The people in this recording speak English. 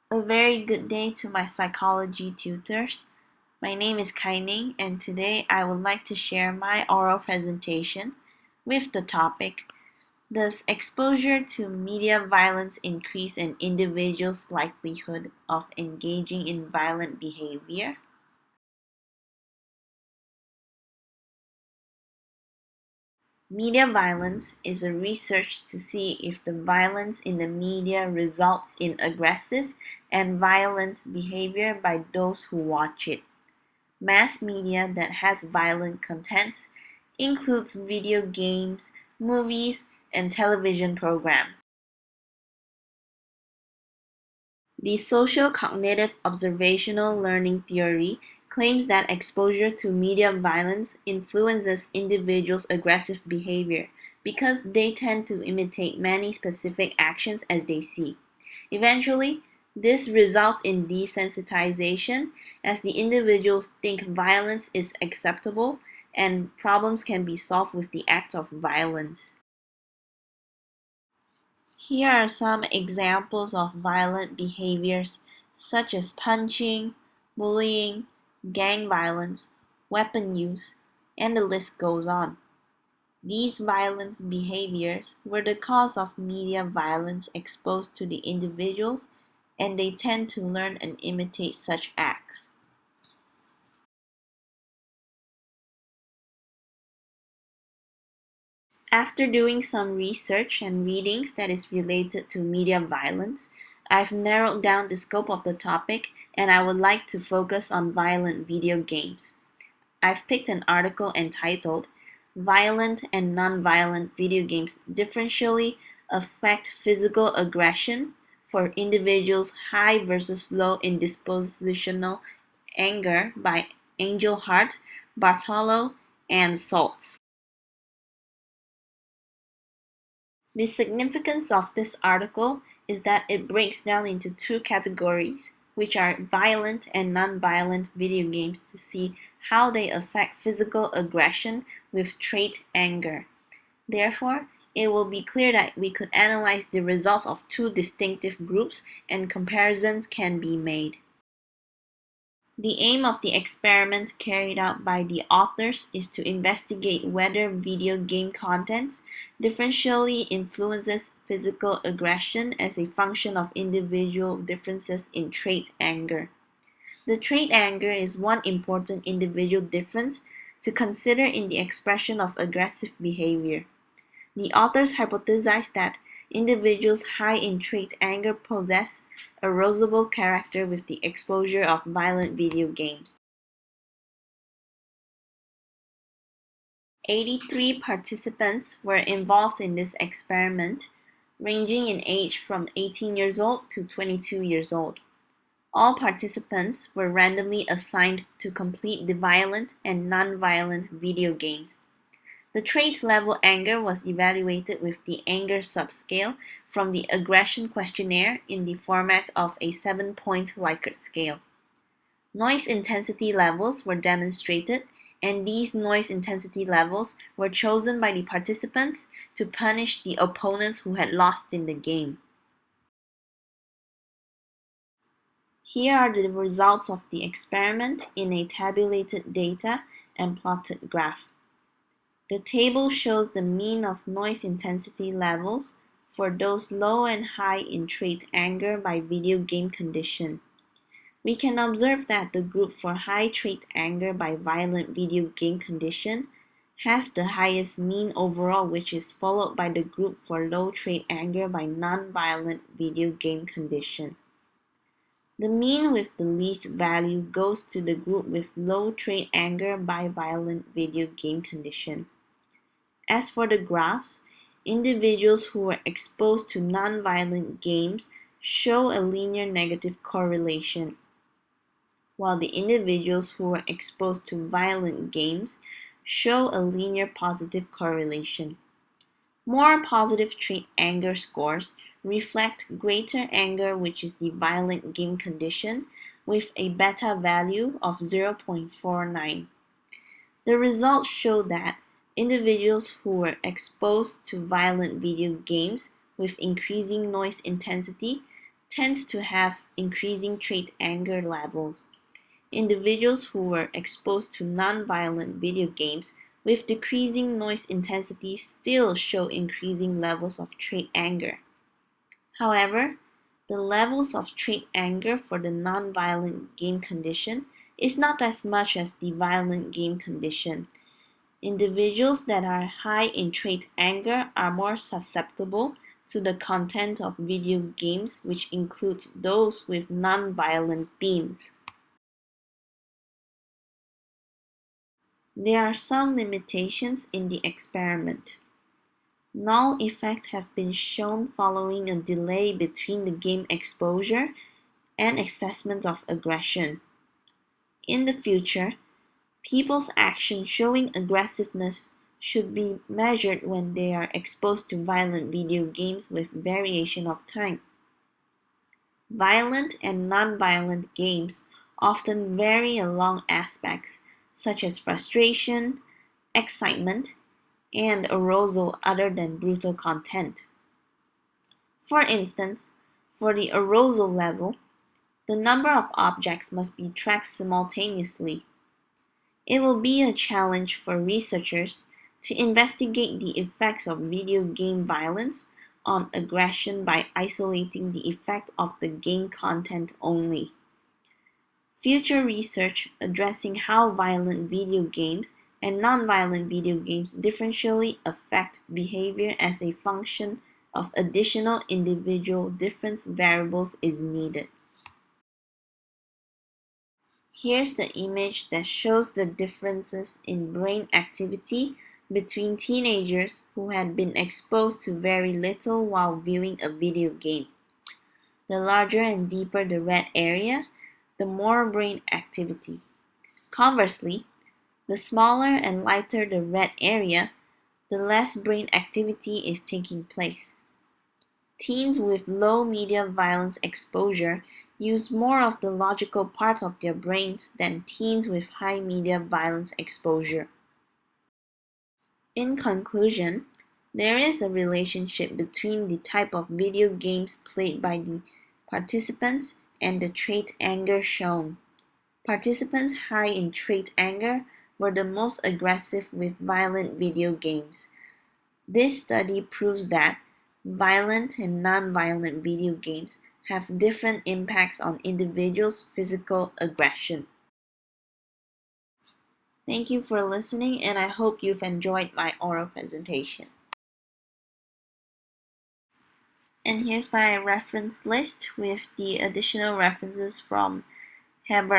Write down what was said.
A very good day to my psychology tutors. My name is Kaining, and today I would like to share my oral presentation with the topic, Does exposure to media violence increase an individual's likelihood of engaging in violent behavior? Media violence is a research to see if the violence in the media results in aggressive and violent behavior by those who watch it. Mass media that has violent content includes video games, movies, and television programs. The social cognitive observational learning theory claims that exposure to media violence influences individuals' aggressive behavior because they tend to imitate many specific actions as they see. Eventually, this results in desensitization as the individuals think violence is acceptable and problems can be solved with the act of violence. Here are some examples of violent behaviors such as punching, bullying, gang violence, weapon use, and the list goes on. These violent behaviors were the cause of media violence exposed to the individuals, and they tend to learn and imitate such acts. After doing some research and readings that is related to media violence, I've narrowed down the scope of the topic and I would like to focus on violent video games. I've picked an article entitled Violent and Non-Violent Video Games Differentially Affect Physical Aggression for Individuals High versus Low in Dispositional Anger by Angel Hart, Bartholow, and Saltz. The significance of this article is that it breaks down into two categories, which are violent and non-violent video games, to see how they affect physical aggression with trait anger. Therefore, it will be clear that we could analyze the results of two distinctive groups and comparisons can be made. The aim of the experiment carried out by the authors is to investigate whether video game content differentially influences physical aggression as a function of individual differences in trait anger. The trait anger is one important individual difference to consider in the expression of aggressive behavior. The authors hypothesized that individuals high in trait anger possess arousable character with the exposure of violent video games. 83 participants were involved in this experiment, ranging in age from 18 years old to 22 years old. All participants were randomly assigned to complete the violent and non-violent video games. The trait level anger was evaluated with the anger subscale from the aggression questionnaire in the format of a 7-point Likert scale. Noise intensity levels were demonstrated, and these noise intensity levels were chosen by the participants to punish the opponents who had lost in the game. Here are the results of the experiment in a tabulated data and plotted graph. The table shows the mean of noise intensity levels for those low and high in trait anger by video game condition. We can observe that the group for high trait anger by violent video game condition has the highest mean overall, which is followed by the group for low trait anger by non-violent video game condition. The mean with the least value goes to the group with low trait anger by violent video game condition. As for the graphs, individuals who were exposed to non-violent games show a linear negative correlation, while the individuals who were exposed to violent games show a linear positive correlation. More positive trait anger scores reflect greater anger, which is the violent game condition, with a beta value of 0.49. The results show that individuals who were exposed to violent video games with increasing noise intensity tends to have increasing trait anger levels. Individuals who were exposed to non-violent video games with decreasing noise intensity still show increasing levels of trait anger. However, the levels of trait anger for the non-violent game condition is not as much as the violent game condition. Individuals that are high in trait anger are more susceptible to the content of video games, which includes those with non-violent themes. There are some limitations in the experiment. Null effects have been shown following a delay between the game exposure and assessment of aggression. In the future, people's actions showing aggressiveness should be measured when they are exposed to violent video games with variation of time. Violent and non-violent games often vary along aspects such as frustration, excitement, and arousal other than brutal content. For instance, for the arousal level, the number of objects must be tracked simultaneously. It will be a challenge for researchers to investigate the effects of video game violence on aggression by isolating the effect of the game content only. Future research addressing how violent video games and non-violent video games differentially affect behavior as a function of additional individual difference variables is needed. Here's the image that shows the differences in brain activity between teenagers who had been exposed to very little while viewing a video game. The larger and deeper the red area, the more brain activity. Conversely, the smaller and lighter the red area, the less brain activity is taking place. Teens with low media violence exposure use more of the logical part of their brains than teens with high media violence exposure. In conclusion, there is a relationship between the type of video games played by the participants and the trait anger shown. Participants high in trait anger were the most aggressive with violent video games. This study proves that violent and non-violent video games have different impacts on individuals' physical aggression. Thank you for listening, and I hope you've enjoyed my oral presentation. And here's my reference list with the additional references from Heber